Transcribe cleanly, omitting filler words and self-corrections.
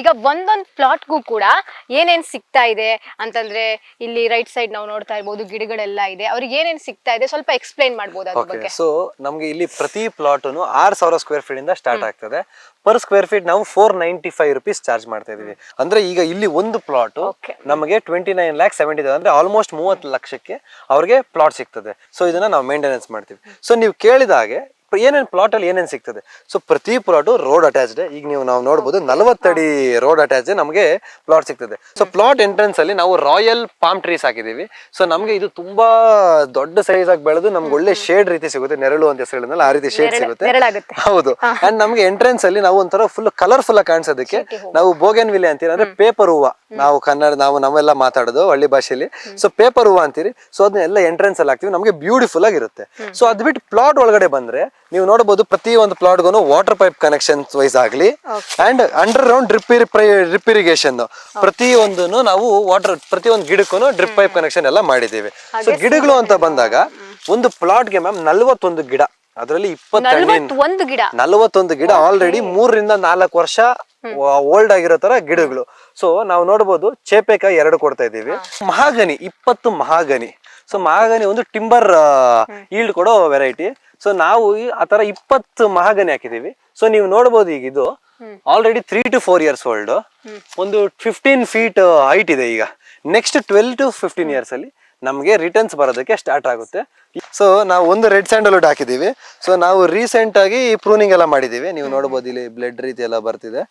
ಈಗ ಒಂದೊಂದು ಪ್ಲಾಟ್ಗೂ ಕೂಡ ಏನೇನ್ ಸಿಗ್ತಾ ಇದೆ ಅಂತಂದ್ರೆ ಇಲ್ಲಿ ರೈಟ್ ಸೈಡ್ ನಾವು ನೋಡ್ತಾ ಇರ್ಬೋದು ಗಿಡಗಳೆಲ್ಲ ಇದೆ. ಅವ್ರಿಗೆ ಏನೇನ್ ಸಿಗ್ತಾ ಇದೆ ಸ್ವಲ್ಪ ಎಕ್ಸ್ಪ್ಲೈನ್ ಮಾಡ್ಬೋದು ಅದ್ರ ಬಗ್ಗೆ. ಸೊ ನಮ್ಗೆ ಇಲ್ಲಿ ಪ್ರತಿ ಪ್ಲಾಟ್ 6,000 ಸ್ಕ್ವೇರ್ ಫೀಟ್ ಇಂದ ಸ್ಟಾರ್ಟ್ ಆಗ್ತದೆ. ಪರ್ ಸ್ಕ್ವೇರ್ ಫೀಟ್ ನಾವು 495 rupees ಚಾರ್ಜ್ ಮಾಡ್ತಾ ಇದೀವಿ. ಅಂದ್ರೆ ಈಗ ಇಲ್ಲಿ ಒಂದು ಪ್ಲಾಟ್ ನಮಗೆ 29,70,000 ಅಂದ್ರೆ ಆಲ್ಮೋಸ್ಟ್ 30 ಲಕ್ಷಕ್ಕೆ ಅವ್ರಿಗೆ ಪ್ಲಾಟ್ ಸಿಗ್ತದೆ. ಸೊ ಇದನ್ನ ನಾವು ಮೇಂಟೆನೆನ್ಸ್ ಮಾಡ್ತೀವಿ. ಸೊ ನೀವು ಕೇಳಿದ ಹಾಗೆ ಏನೇನ್ ಪ್ಲಾಟ್ ಅಲ್ಲಿ ಏನೇನ್ ಸಿಗ್ತದೆ, ಸೊ ಪ್ರತಿ ಪ್ಲಾಟ್ ರೋಡ್ ಅಟ್ಯಾಚ್ಡ್. ಈಗ ನಾವು ನೋಡಬಹುದು 40 ಅಡಿ ರೋಡ್ ಅಟ್ಯಾಚ್ ನಮಗೆ ಪ್ಲಾಟ್ ಸಿಗ್ತದೆ. ಸೊ ಪ್ಲಾಟ್ ಎಂಟ್ರೆನ್ಸ್ ಅಲ್ಲಿ ನಾವು ರಾಯಲ್ ಪಾಮ್ ಟ್ರೀಸ್ ಹಾಕಿದೀವಿ. ಸೊ ನಮ್ಗೆ ಇದು ತುಂಬಾ ದೊಡ್ಡ ಸೈಜ್ ಆಗಿ ಬೆಳೆದು ನಮ್ಗೆ ಒಳ್ಳೆ ಶೇಡ್ ರೀತಿ ಸಿಗುತ್ತೆ. ನೆರಳು ಅಂತ ಹೆಸರಿನಲ್ಲ ಆ ರೀತಿ ಶೇಡ್ ಸಿಗುತ್ತೆ. ಹೌದು. ಅಂಡ್ ನಮ್ಗೆ ಎಂಟ್ರೆನ್ಸ್ ಅಲ್ಲಿ ನಾವು ಒಂಥರ ಫುಲ್ ಕಲರ್ಫುಲ್ ಆಗಿ ಕಾಣಿಸೋದಕ್ಕೆ ನಾವು ಬೋಗೆನ್ ವಿಲೆ ಅಂತೀವಿ. ಅಂದ್ರೆ ಪೇಪರ್ ಹೂವ, ನಾವು ಕನ್ನಡ ನಾವೆಲ್ಲ ಮಾತಾಡೋದು ಹಳ್ಳಿ ಭಾಷೆಯಲ್ಲಿ. ಸೊ ಪೇಪರ್ ಹೂವ ಅಂತೀರಿ. ಸೊ ಅದನ್ನೆಲ್ಲ ಎಂಟ್ರೆನ್ಸ್ ಅಲ್ಲಿ ಹಾಕ್ತಿವಿ, ನಮಗೆ ಬ್ಯೂಟಿಫುಲ್ ಆಗಿರುತ್ತೆ. ಸೊ ಅದ್ ಬಿಟ್ಟು ಪ್ಲಾಟ್ ಒಳಗಡೆ ಬಂದ್ರೆ ನೀವು ನೋಡಬಹುದು ಪ್ರತಿ ಒಂದು ಪ್ಲಾಟ್ಗೂ ವಾಟರ್ ಪೈಪ್ ಕನೆಕ್ಷನ್ ವೈಸ್ ಆಗ್ಲಿ and under ground drip irrigation ಪ್ರತಿ ಒಂದು ನಾವು ವಾಟರ್ ಪ್ರತಿ ಒಂದು ಗಿಡಕ್ಕೂ ಡ್ರಿಪ್ ಪೈಪ್ ಕನೆಕ್ಷನ್ ಎಲ್ಲ ಮಾಡಿದ್ದೀವಿ. ಸೊ ಗಿಡಗಳು ಅಂತ ಬಂದಾಗ ಒಂದು ಪ್ಲಾಟ್ಗೆ ಮ್ಯಾಮ್ 41 ಗಿಡ, ಅದರಲ್ಲಿ 41 ಗಿಡ ಆಲ್ರೆಡಿ 3 ರಿಂದ 4 ವರ್ಷ ಓಲ್ಡ್ ಆಗಿರೋ ತರ ಗಿಡಗಳು. ಸೊ ನಾವು ನೋಡಬಹುದು ಚೇಪೆಕಾಯಿ 2 ಕೊಡ್ತಾ ಇದೀವಿ. Mahogany 20 mahogany. ಸೊ ಮಹಾಗನಿ ಒಂದು ಟಿಂಬರ್ ಈಲ್ಡ್ ಕೊಡೋ ವೆರೈಟಿ. ಸೊ ನಾವು ಆ ತರ 20 ಮಹಾಗನಿ ಹಾಕಿದೀವಿ. ಸೊ ನೀವು ನೋಡಬಹುದು ಈಗ ಇದು ಆಲ್ರೆಡಿ 3 to 4 years ಓಲ್ಡ್, ಒಂದು 15 feet ಹೈಟ್ ಇದೆ. ಈಗ ನೆಕ್ಸ್ಟ್ 12 to 15 years ಅಲ್ಲಿ ನಮಗೆ ರಿಟರ್ನ್ಸ್ ಬರೋದಕ್ಕೆ ಸ್ಟಾರ್ಟ್ ಆಗುತ್ತೆ. ಸೊ ನಾವು ಒಂದು ರೆಡ್ ಸ್ಯಾಂಡಲ್ವುಡ್ ಹಾಕಿದೀವಿ. ಸೊ ನಾವು ರೀಸೆಂಟ್ ಆಗಿ ಪ್ರೂನಿಂಗ್ ಎಲ್ಲ ಮಾಡಿದೀವಿ. ನೀವು ನೋಡಬಹುದು ಇಲ್ಲಿ ಬ್ಲಡ್ ರೀತಿ ಎಲ್ಲ ಬರ್ತಿದೆ.